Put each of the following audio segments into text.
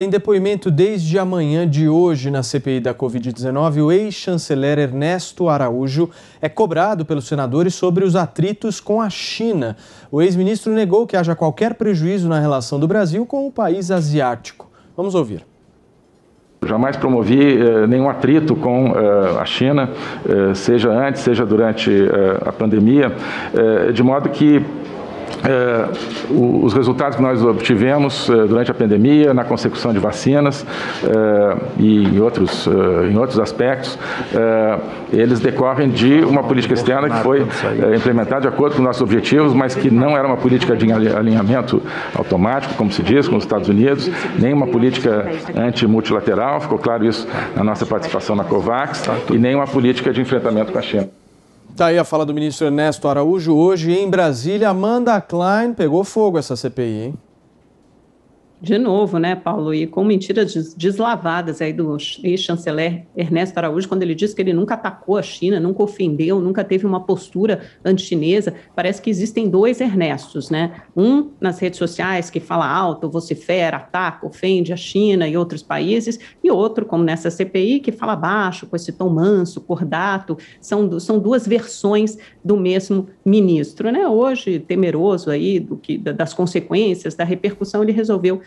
Em depoimento desde a manhã de hoje na CPI da Covid-19, o ex-chanceler Ernesto Araújo é cobrado pelos senadores sobre os atritos com a China. O ex-ministro negou que haja qualquer prejuízo na relação do Brasil com o país asiático. Vamos ouvir. Jamais promovi nenhum atrito com a China, seja antes, seja durante a pandemia, de modo que os resultados que nós obtivemos durante a pandemia, na consecução de vacinas e em outros aspectos, eles decorrem de uma política externa que foi implementada de acordo com nossos objetivos, mas que não era uma política de alinhamento automático, como se diz, com os Estados Unidos, nem uma política anti-multilateral, ficou claro isso na nossa participação na COVAX, e nem uma política de enfrentamento com a China. Tá aí a fala do ministro Ernesto Araújo. Hoje, em Brasília, Amanda Klein pegou fogo essa CPI, hein? De novo, né, Paulo? E com mentiras deslavadas aí do ex-chanceler Ernesto Araújo, quando ele disse que ele nunca atacou a China, nunca ofendeu, nunca teve uma postura anti-chinesa. Parece que existem dois Ernestos, né? Um nas redes sociais que fala alto, vocifera, ataca, ofende a China e outros países, e outro, como nessa CPI, que fala baixo, com esse tom manso, cordato. São duas versões do mesmo ministro, né? Hoje, temeroso aí das consequências, da repercussão, ele resolveu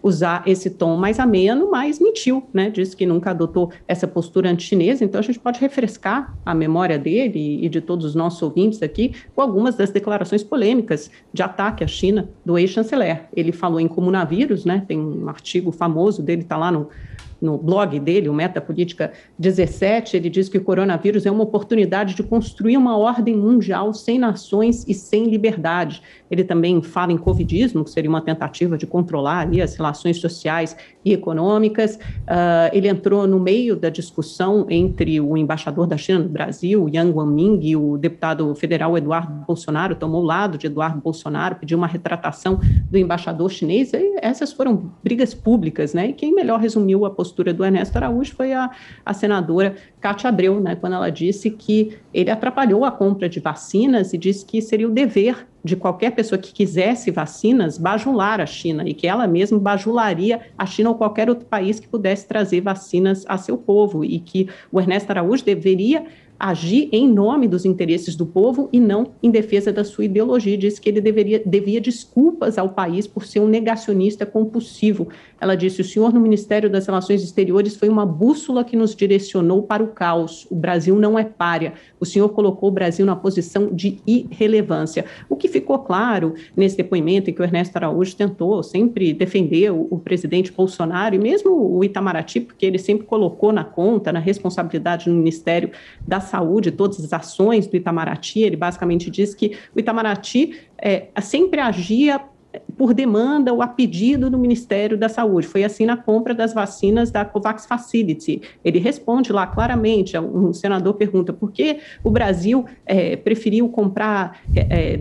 usar esse tom mais ameno, mas mentiu, né? Disse que nunca adotou essa postura anti-chinesa. Então, a gente pode refrescar a memória dele e de todos os nossos ouvintes aqui com algumas das declarações polêmicas de ataque à China do ex-chanceler. Ele falou em comunavírus, né? Tem um artigo famoso dele, está lá no blog dele, o Metapolítica 17, ele diz que o coronavírus é uma oportunidade de construir uma ordem mundial sem nações e sem liberdade. Ele também fala em covidismo, que seria uma tentativa de controlar ali as relações sociais e econômicas. Ele entrou no meio da discussão entre o embaixador da China no Brasil, Yang Wanming, e o deputado federal Eduardo Bolsonaro, tomou o lado de Eduardo Bolsonaro, pediu uma retratação do embaixador chinês, e essas foram brigas públicas, né? E quem melhor resumiu a postura do Ernesto Araújo foi a senadora Cátia Abreu, né, quando ela disse que ele atrapalhou a compra de vacinas e disse que seria o dever de qualquer pessoa que quisesse vacinas bajular a China e que ela mesma bajularia a China ou qualquer outro país que pudesse trazer vacinas a seu povo, e que o Ernesto Araújo deveria agir em nome dos interesses do povo e não em defesa da sua ideologia. Disse que ele devia desculpas ao país por ser um negacionista compulsivo. Ela disse: o senhor no Ministério das Relações Exteriores foi uma bússola que nos direcionou para o caos. O Brasil não é pária. O senhor colocou o Brasil na posição de irrelevância. O que ficou claro nesse depoimento, em que o Ernesto Araújo tentou sempre defender o presidente Bolsonaro e mesmo o Itamaraty, porque ele sempre colocou na conta, na responsabilidade no Ministério da Saúde, todas as ações do Itamaraty. Ele basicamente diz que o Itamaraty sempre agia por demanda ou a pedido do Ministério da Saúde. Foi assim na compra das vacinas da COVAX Facility. Ele responde lá claramente, um senador pergunta por que o Brasil preferiu comprar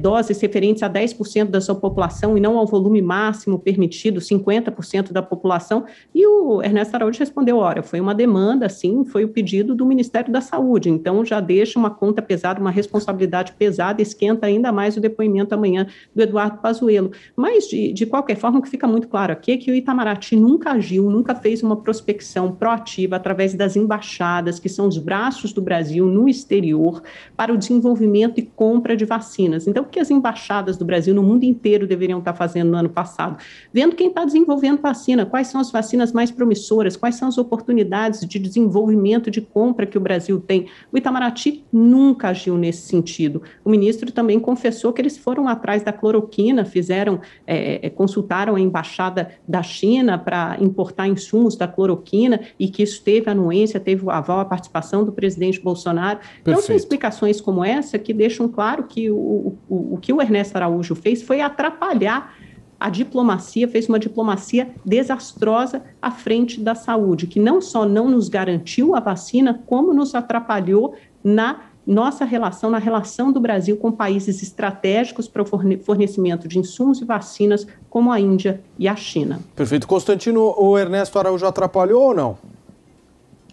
doses referentes a 10% da sua população e não ao volume máximo permitido, 50% da população, e o Ernesto Araújo respondeu: ora, foi uma demanda, sim, foi o pedido do Ministério da Saúde, então já deixa uma conta pesada, uma responsabilidade pesada, esquenta ainda mais o depoimento amanhã do Eduardo Pazuello. Mas, de qualquer forma, o que fica muito claro aqui é que o Itamaraty nunca agiu, nunca fez uma prospecção proativa através das embaixadas, que são os braços do Brasil no exterior, para o desenvolvimento e compra de vacinas. Então, o que as embaixadas do Brasil no mundo inteiro deveriam estar fazendo no ano passado? Vendo quem está desenvolvendo vacina, quais são as vacinas mais promissoras, quais são as oportunidades de desenvolvimento de compra que o Brasil tem. O Itamaraty nunca agiu nesse sentido. O ministro também confessou que eles foram atrás da cloroquina, consultaram a embaixada da China para importar insumos da cloroquina e que isso teve anuência, teve o aval, a participação do presidente Bolsonaro. Perfeito. Então, são explicações como essa que deixam claro que o que o Ernesto Araújo fez foi atrapalhar a diplomacia, fez uma diplomacia desastrosa à frente da saúde, que não só não nos garantiu a vacina, como nos atrapalhou na nossa relação, na relação do Brasil com países estratégicos para o fornecimento de insumos e vacinas, como a Índia e a China. Perfeito. Constantino, o Ernesto Araújo atrapalhou ou não?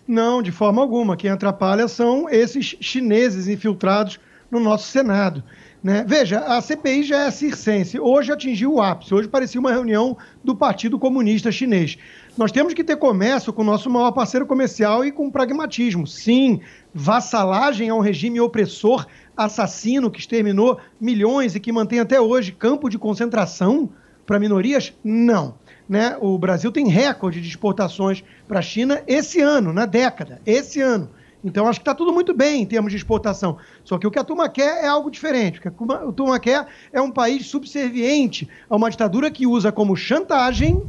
Não, de forma alguma. Quem atrapalha são esses chineses infiltrados no nosso Senado. né? Veja, a CPI já é circense. Hoje atingiu o ápice. Hoje parecia uma reunião do Partido Comunista Chinês. Nós temos que ter comércio com o nosso maior parceiro comercial e com pragmatismo. Sim, vassalagem a um regime opressor, assassino, que exterminou milhões e que mantém até hoje campo de concentração para minorias? Não. Né? O Brasil tem recorde de exportações para a China esse ano, na década, esse ano. Então, acho que está tudo muito bem em termos de exportação. Só que o que a turma quer é algo diferente. O que a turma quer é um país subserviente a uma ditadura que usa como chantagem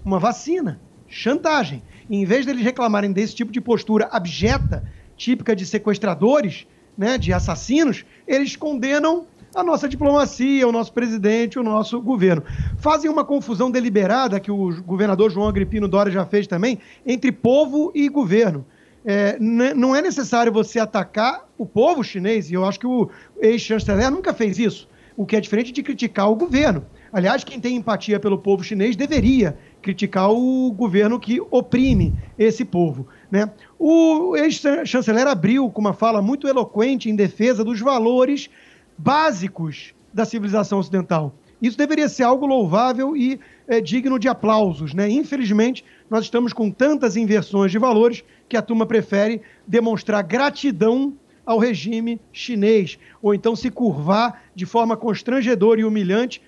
uma vacina. Chantagem. E, em vez deles reclamarem desse tipo de postura abjeta, típica de sequestradores, né, de assassinos, eles condenam a nossa diplomacia, o nosso presidente, o nosso governo. Fazem uma confusão deliberada, que o governador João Agripino Dória já fez também, entre povo e governo. Não é necessário você atacar o povo chinês, e eu acho que o ex-chanceler nunca fez isso, o que é diferente de criticar o governo. Aliás, quem tem empatia pelo povo chinês deveria criticar o governo que oprime esse povo, né? O ex-chanceler abriu com uma fala muito eloquente em defesa dos valores básicos da civilização ocidental. Isso deveria ser algo louvável e digno de aplausos, né? Infelizmente, nós estamos com tantas inversões de valores que a turma prefere demonstrar gratidão ao regime chinês, ou então se curvar de forma constrangedora e humilhante,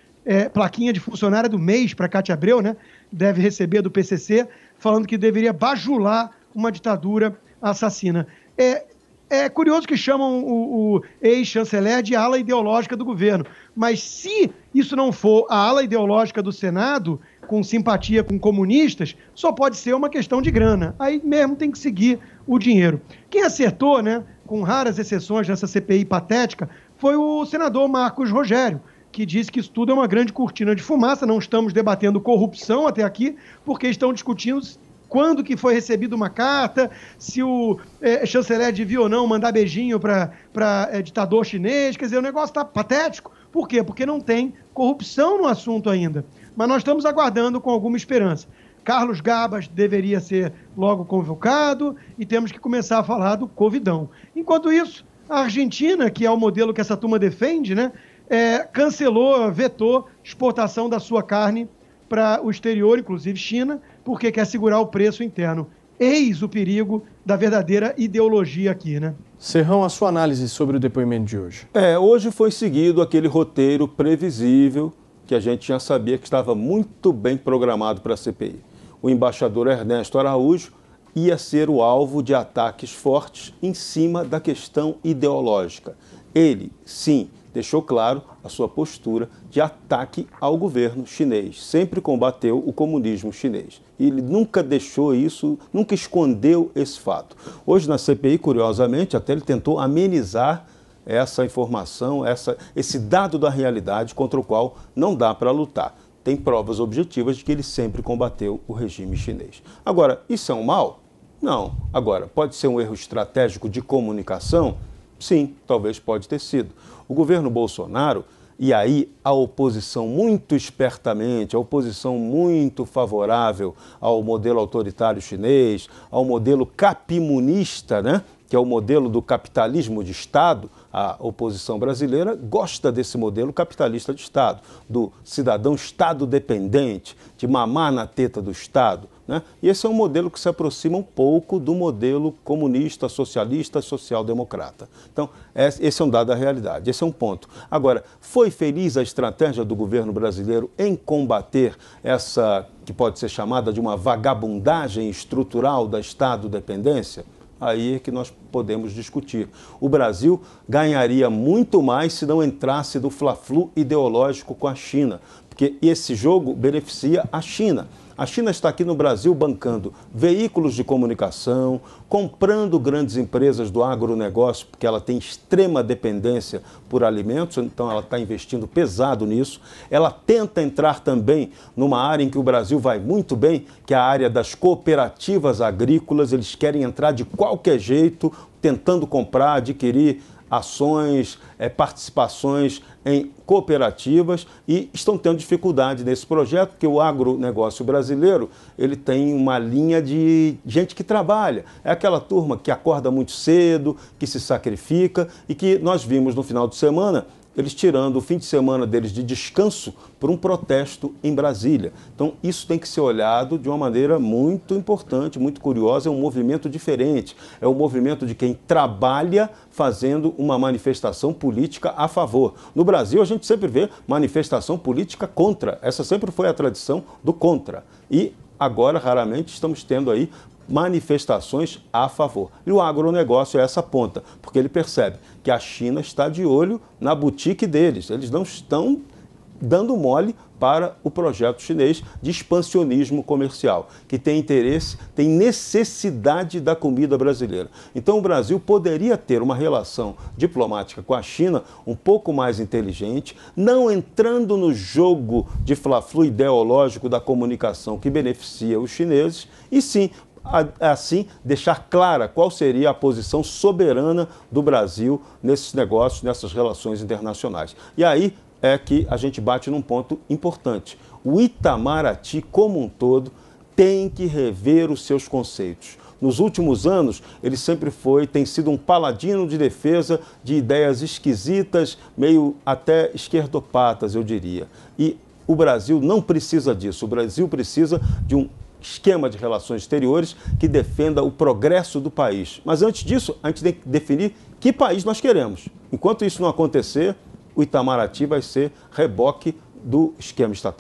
plaquinha de funcionária do mês para Cátia Abreu, né? Deve receber do PCC, falando que deveria bajular uma ditadura assassina. É curioso que chamam o ex-chanceler de ala ideológica do governo, mas se isso não for a ala ideológica do Senado, com simpatia com comunistas, só pode ser uma questão de grana. Aí mesmo tem que seguir o dinheiro. Quem acertou, né, com raras exceções nessa CPI patética, foi o senador Marcos Rogério, que disse que isso tudo é uma grande cortina de fumaça, não estamos debatendo corrupção até aqui, porque estão discutindo quando que foi recebida uma carta, se o chanceler devia ou não mandar beijinho para ditador chinês. Quer dizer, o negócio está patético. Por quê? Porque não tem corrupção no assunto ainda. Mas nós estamos aguardando com alguma esperança. Carlos Gabas deveria ser logo convocado e temos que começar a falar do Covidão. Enquanto isso, a Argentina, que é o modelo que essa turma defende, né, cancelou, vetou exportação da sua carne para o exterior, inclusive China, porque quer segurar o preço interno. Eis o perigo da verdadeira ideologia aqui, né? Serrão, a sua análise sobre o depoimento de hoje. Hoje foi seguido aquele roteiro previsível que a gente já sabia que estava muito bem programado para a CPI. O embaixador Ernesto Araújo ia ser o alvo de ataques fortes em cima da questão ideológica. Ele, sim, deixou claro a sua postura de ataque ao governo chinês. Sempre combateu o comunismo chinês. E ele nunca deixou isso, nunca escondeu esse fato. Hoje na CPI, curiosamente, até ele tentou amenizar essa informação, esse dado da realidade contra o qual não dá para lutar. Tem provas objetivas de que ele sempre combateu o regime chinês. Agora, isso é um mal? Não. Agora, pode ser um erro estratégico de comunicação? Sim, talvez pode ter sido. O governo Bolsonaro, e aí a oposição muito espertamente, a oposição muito favorável ao modelo autoritário chinês, ao modelo capimunista, né? Que é o modelo do capitalismo de Estado, a oposição brasileira gosta desse modelo capitalista de Estado, do cidadão Estado dependente, de mamar na teta do Estado, né? E esse é um modelo que se aproxima um pouco do modelo comunista, socialista, social-democrata. Então, esse é um dado da realidade, esse é um ponto. Agora, foi feliz a estratégia do governo brasileiro em combater essa, que pode ser chamada de uma vagabundagem estrutural da Estado-dependência? Aí é que nós podemos discutir. O Brasil ganharia muito mais se não entrasse do fla-flu ideológico com a China, porque esse jogo beneficia a China. A China está aqui no Brasil bancando veículos de comunicação, comprando grandes empresas do agronegócio, porque ela tem extrema dependência por alimentos, então ela está investindo pesado nisso. Ela tenta entrar também numa área em que o Brasil vai muito bem, que é a área das cooperativas agrícolas. Eles querem entrar de qualquer jeito, tentando comprar, adquirir ações, participações em cooperativas e estão tendo dificuldade nesse projeto, porque o agronegócio brasileiro ele tem uma linha de gente que trabalha. É aquela turma que acorda muito cedo, que se sacrifica e que nós vimos no final de semana eles tirando o fim de semana deles de descanso por um protesto em Brasília. Então, isso tem que ser olhado de uma maneira muito importante, muito curiosa. É um movimento diferente. É um movimento de quem trabalha fazendo uma manifestação política a favor. No Brasil, a gente sempre vê manifestação política contra. Essa sempre foi a tradição do contra. E agora, raramente, estamos tendo aí manifestações a favor. E o agronegócio é essa ponta, porque ele percebe que a China está de olho na boutique deles. Eles não estão dando mole para o projeto chinês de expansionismo comercial, que tem interesse, tem necessidade da comida brasileira. Então o Brasil poderia ter uma relação diplomática com a China um pouco mais inteligente, não entrando no jogo de fla-flu ideológico da comunicação que beneficia os chineses, e sim, assim, deixar clara qual seria a posição soberana do Brasil nesses negócios, nessas relações internacionais. E aí é que a gente bate num ponto importante. O Itamaraty, como um todo, tem que rever os seus conceitos. Nos últimos anos, ele sempre tem sido um paladino de defesa de ideias esquisitas, meio até esquerdopatas, eu diria. E o Brasil não precisa disso. O Brasil precisa de um esquema de relações exteriores que defenda o progresso do país. Mas antes disso, a gente tem que definir que país nós queremos. Enquanto isso não acontecer, o Itamaraty vai ser reboque do esquema estatal.